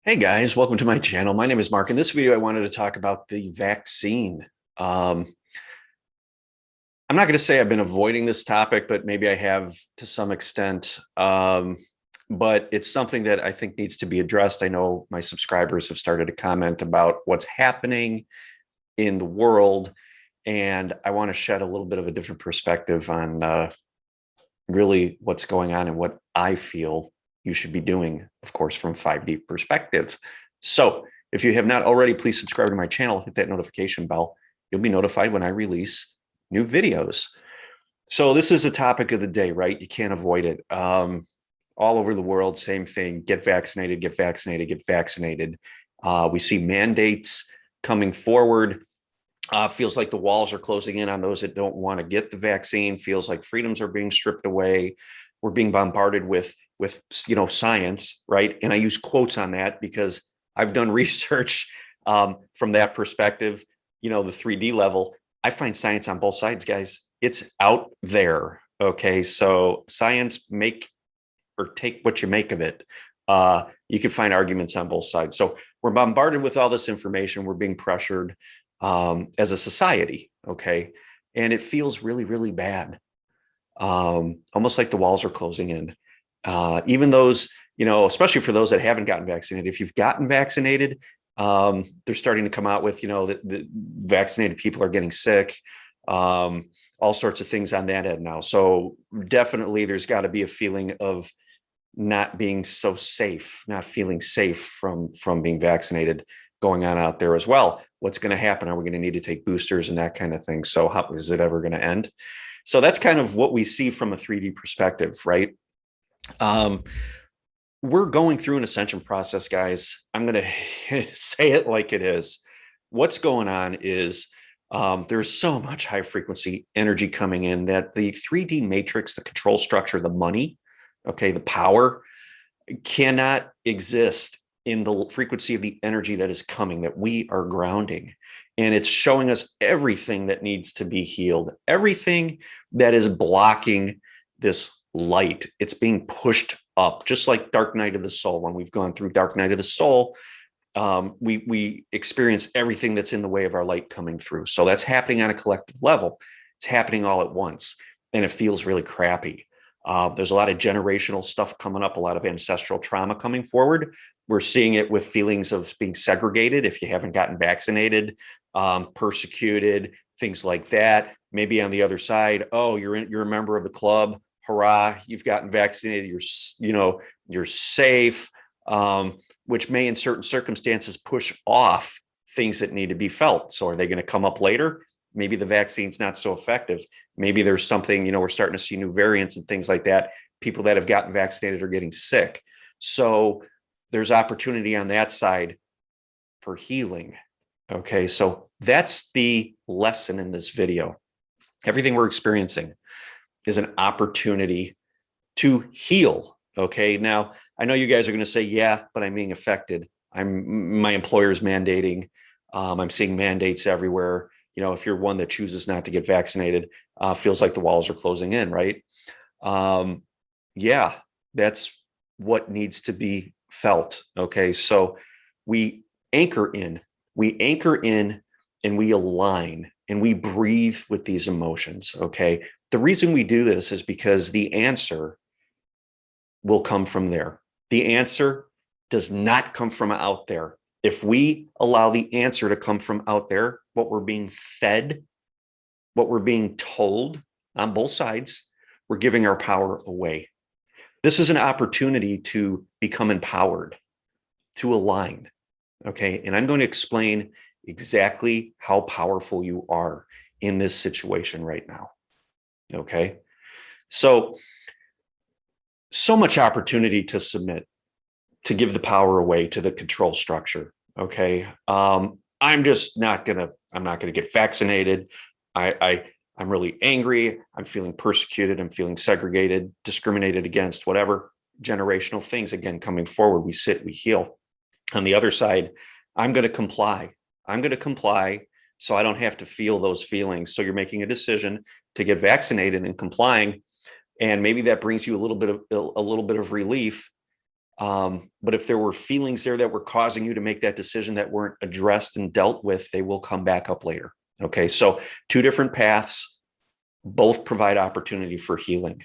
Hey guys, welcome to my channel. My name is Mark. In this video, I wanted to talk about the vaccine. I'm not going to say I've been avoiding this topic, but maybe I have to some extent. But it's something that I think needs to be addressed. I know my subscribers have started to comment about what's happening in the world, and I want to shed a little bit of a different perspective on really what's going on and what I feel you should be doing, of course, from 5D perspective. So if you have not already, please subscribe to my channel, hit that notification bell. You'll be notified when I release new videos. So this is a topic of the day, right? You can't avoid it. All over the world, same thing, get vaccinated, get vaccinated, get vaccinated. We see mandates coming forward. Feels like the walls are closing in on those that don't want to get the vaccine. Feels like freedoms are being stripped away. We're being bombarded with science, right? And I use quotes on that because I've done research from that perspective. The 3D level. I find science on both sides, guys. It's out there. Okay, so science, make or take what you make of it. You can find arguments on both sides. So we're bombarded with all this information. We're being pressured as a society, okay? And it feels really, really bad. Almost like the walls are closing in. Even those, especially for those that haven't gotten vaccinated, if you've gotten vaccinated, they're starting to come out with, that the vaccinated people are getting sick, all sorts of things on that end now. So definitely there's got to be a feeling of not being so safe, not feeling safe from being vaccinated going on out there as well. What's going to happen? Are we going to need to take boosters and that kind of thing? So how is it ever going to end? So that's kind of what we see from a 3D perspective, right? We're going through an ascension process, guys. I'm going to say it like it is. What's going on is there's so much high frequency energy coming in that the 3D matrix, the control structure, the money, okay, the power cannot exist in the frequency of the energy that is coming, that we are grounding. And it's showing us everything that needs to be healed, everything that is blocking this light. It's being pushed up, just like Dark Night of the Soul. When we've gone through Dark Night of the Soul, we experience everything that's in the way of our light coming through. So that's happening on a collective level. It's happening all at once, and it feels really crappy. There's a lot of generational stuff coming up, a lot of ancestral trauma coming forward. We're seeing it with feelings of being segregated if you haven't gotten vaccinated, persecuted, things like that. Maybe on the other side, oh, you're a member of the club. Hurrah, you've gotten vaccinated. You're safe, which may in certain circumstances push off things that need to be felt. So are they going to come up later? Maybe the vaccine's not so effective. Maybe there's something, we're starting to see new variants and things like that. People that have gotten vaccinated are getting sick. So there's opportunity on that side for healing. Okay, so that's the lesson in this video. Everything we're experiencing is an opportunity to heal. Okay, now I know you guys are going to say, yeah, but I'm being affected. My employer's mandating. I'm seeing mandates everywhere. If you're one that chooses not to get vaccinated, feels like the walls are closing in, right? Yeah, that's what needs to be felt. Okay, so we anchor in, and we align and we breathe with these emotions. Okay, the reason we do this is because the answer will come from there. The answer does not come from out there. If we allow the answer to come from out there, what we're being fed, what we're being told on both sides, we're giving our power away. This is an opportunity to become empowered, to align. Okay, and I'm going to explain exactly how powerful you are in this situation right now. Okay, so much opportunity to submit, to give the power away to the control structure. Okay, I'm not gonna get vaccinated. I'm really angry. I'm feeling persecuted. I'm feeling segregated, discriminated against, whatever generational things again coming forward. We sit, we heal. On the other side, I'm going to comply. I'm going to comply so I don't have to feel those feelings. So you're making a decision to get vaccinated and complying, and maybe that brings you a little bit of relief. But if there were feelings there that were causing you to make that decision that weren't addressed and dealt with, they will come back up later. Okay, so two different paths, both provide opportunity for healing.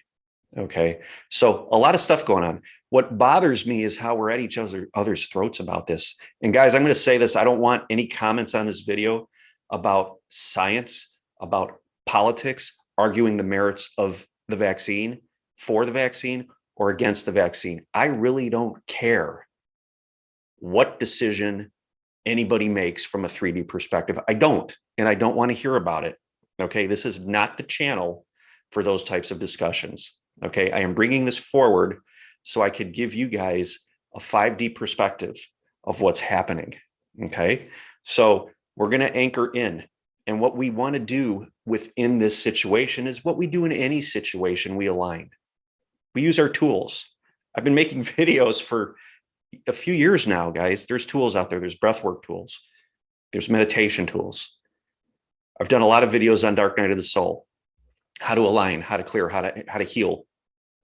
Okay, so a lot of stuff going on. What bothers me is how we're at each other's throats about this. And guys, I'm going to say this. I don't want any comments on this video about science, about politics, arguing the merits of the vaccine, for the vaccine, or against the vaccine. I really don't care what decision anybody makes from a 3D perspective. I don't, and I don't want to hear about it. Okay, this is not the channel for those types of discussions. Okay, I am bringing this forward so I could give you guys a 5D perspective of what's happening. Okay, so we're going to anchor in. And what we want to do within this situation is what we do in any situation. We align. We use our tools. I've been making videos for a few years now, guys. There's tools out there. There's breathwork tools. There's meditation tools. I've done a lot of videos on Dark Night of the Soul, how to align, how to clear, how to heal,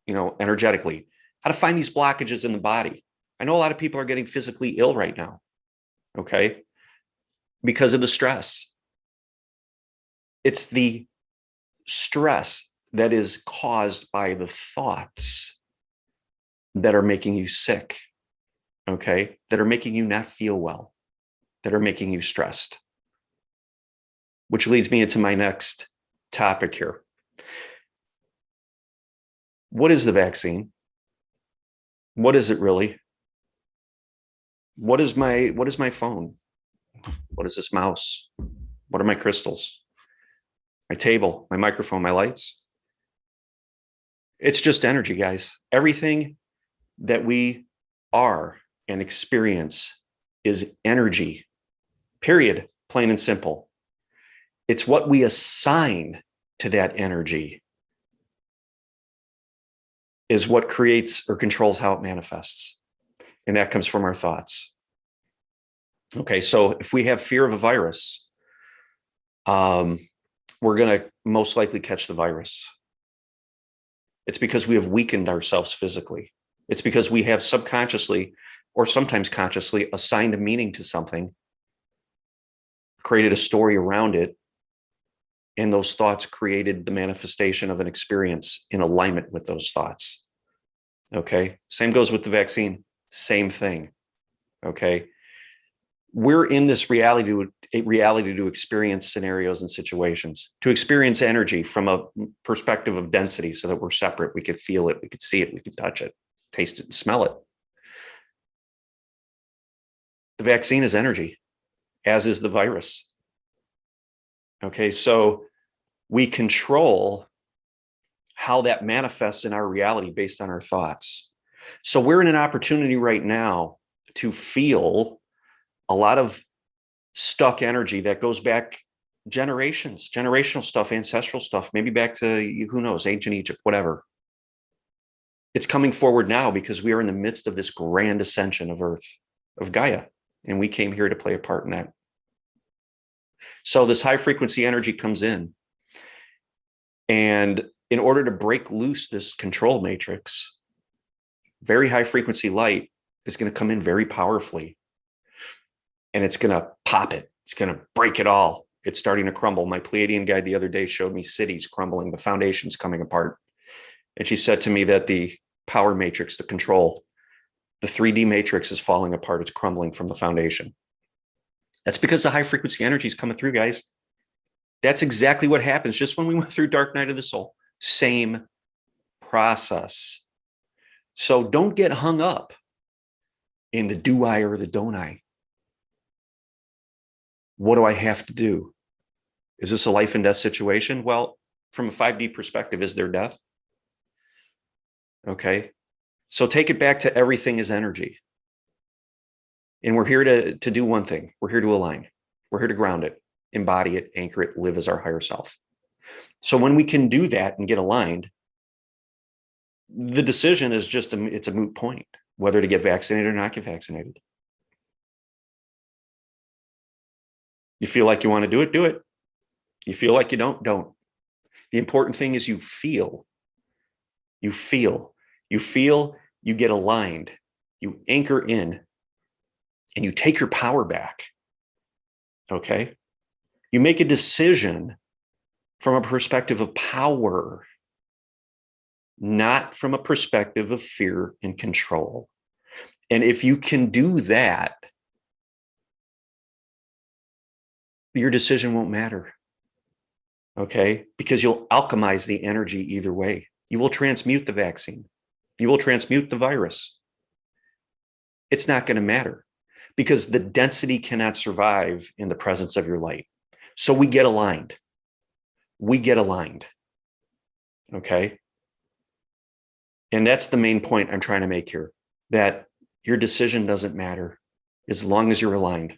energetically, how to find these blockages in the body. I know a lot of people are getting physically ill right now, okay, because of the stress. It's the stress that is caused by the thoughts that are making you sick, okay, that are making you not feel well, that are making you stressed. Which leads me into my next topic here. What is the vaccine? What is it really? What is my phone? What is this mouse? What are my crystals? My table, my microphone, my lights? It's just energy, guys. Everything that we are and experience is energy, period, plain and simple. It's what we assign to that energy is what creates or controls how it manifests. And that comes from our thoughts. Okay, so if we have fear of a virus, we're going to most likely catch the virus. It's because we have weakened ourselves physically. It's because we have subconsciously or sometimes consciously assigned a meaning to something, created a story around it, and those thoughts created the manifestation of an experience in alignment with those thoughts. Okay, same goes with the vaccine, same thing. Okay, we're in this reality to experience scenarios and situations, to experience energy from a perspective of density so that we're separate. We could feel it, we could see it, we could touch it, taste it, and smell it. The vaccine is energy, as is the virus. Okay, so we control how that manifests in our reality based on our thoughts. So we're in an opportunity right now to feel a lot of stuck energy that goes back generations, generational stuff, ancestral stuff, maybe back to, who knows, ancient Egypt, whatever. It's coming forward now because we are in the midst of this grand ascension of Earth, of Gaia, and we came here to play a part in that. So this high frequency energy comes in, and in order to break loose this control matrix, very high frequency light is going to come in very powerfully. And it's going to pop it. It's going to break it all. It's starting to crumble. My Pleiadian guide the other day showed me cities crumbling, the foundations coming apart. And she said to me that the power matrix, the control, the 3D matrix is falling apart. It's crumbling from the foundation. That's because the high frequency energy is coming through, guys. That's exactly what happens. Just when we went through Dark Night of the Soul, same process. So don't get hung up in the do I or the don't I. What do I have to do? Is this a life and death situation? Well, from a 5D perspective, is there death? Okay. So take it back to everything is energy. And we're here to do one thing. We're here to align. We're here to ground it, embody it, anchor it, live as our higher self. So when we can do that and get aligned, the decision is just, it's a moot point, whether to get vaccinated or not get vaccinated. You feel like you want to do it, do it. You feel like you don't. The important thing is you feel. You feel, you get aligned. You anchor in and you take your power back. Okay. You make a decision from a perspective of power, not from a perspective of fear and control. And if you can do that, your decision won't matter. Okay. Because you'll alchemize the energy either way. You will transmute the vaccine. You will transmute the virus. It's not going to matter because the density cannot survive in the presence of your light. So we get aligned. We get aligned. Okay. And that's the main point I'm trying to make here, that your decision doesn't matter as long as you're aligned.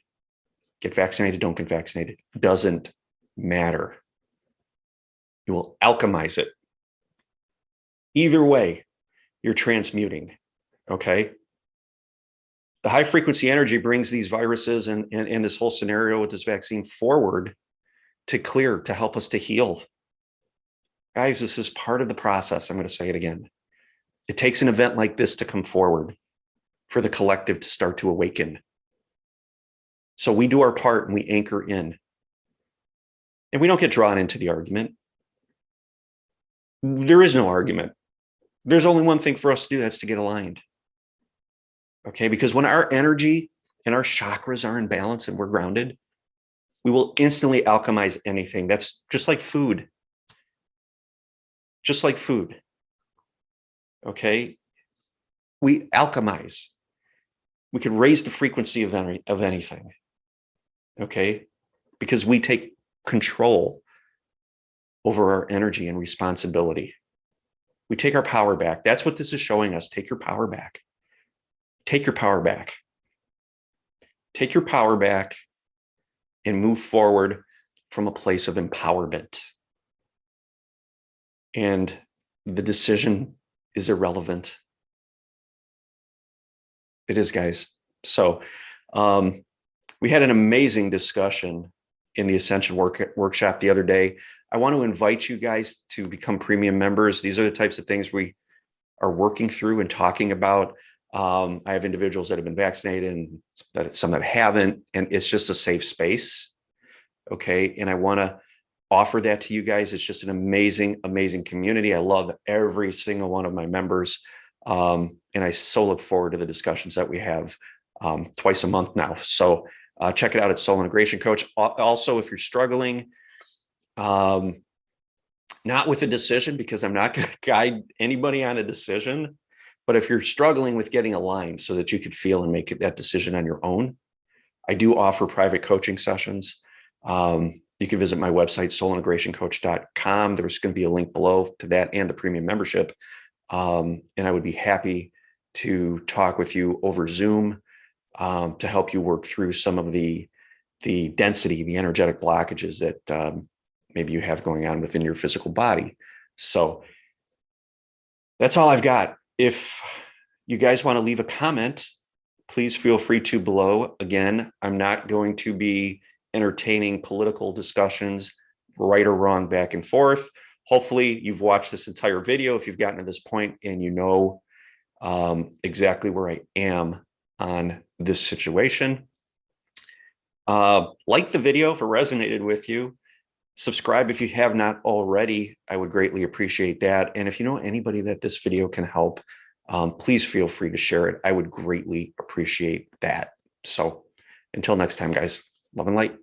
Get vaccinated, don't get vaccinated. Doesn't matter. You will alchemize it. Either way, you're transmuting. Okay. The high frequency energy brings these viruses and this whole scenario with this vaccine forward to clear, to help us to heal. Guys, this is part of the process. I'm going to say it again. It takes an event like this to come forward for the collective to start to awaken. So we do our part and we anchor in. And we don't get drawn into the argument. There is no argument. There's only one thing for us to do, that's to get aligned. Okay, because when our energy and our chakras are in balance and we're grounded, we will instantly alchemize anything. That's just like food. Just like food. Okay, we alchemize. We could raise the frequency of anything. Okay, because we take control over our energy and responsibility. We take our power back. That's what this is showing us. Take your power back. Take your power back. Take your power back and move forward from a place of empowerment. And the decision is irrelevant. It is, guys. So we had an amazing discussion in the Ascension workshop the other day. I want to invite you guys to become premium members. These are the types of things we are working through and talking about. I have individuals that have been vaccinated and some that haven't, and it's just a safe space. Okay. And I want to offer that to you guys. It's just an amazing, amazing community. I love every single one of my members. And I so look forward to the discussions that we have twice a month now. So check it out at Soul Integration Coach. Also, if you're struggling, not with a decision, because I'm not going to guide anybody on a decision, but if you're struggling with getting aligned so that you could feel and make that decision on your own, I do offer private coaching sessions. You can visit my website, soulintegrationcoach.com. There's going to be a link below to that and the premium membership. And I would be happy to talk with you over Zoom to help you work through some of the density, the energetic blockages that maybe you have going on within your physical body. So that's all I've got. If you guys want to leave a comment, please feel free to below. Again, I'm not going to be entertaining political discussions, right or wrong, back and forth. Hopefully you've watched this entire video if you've gotten to this point and you know exactly where I am on this situation. Like the video if it resonated with you. Subscribe if you have not already. I would greatly appreciate that. And if you know anybody that this video can help, please feel free to share it. I would greatly appreciate that. So until next time, guys, love and light.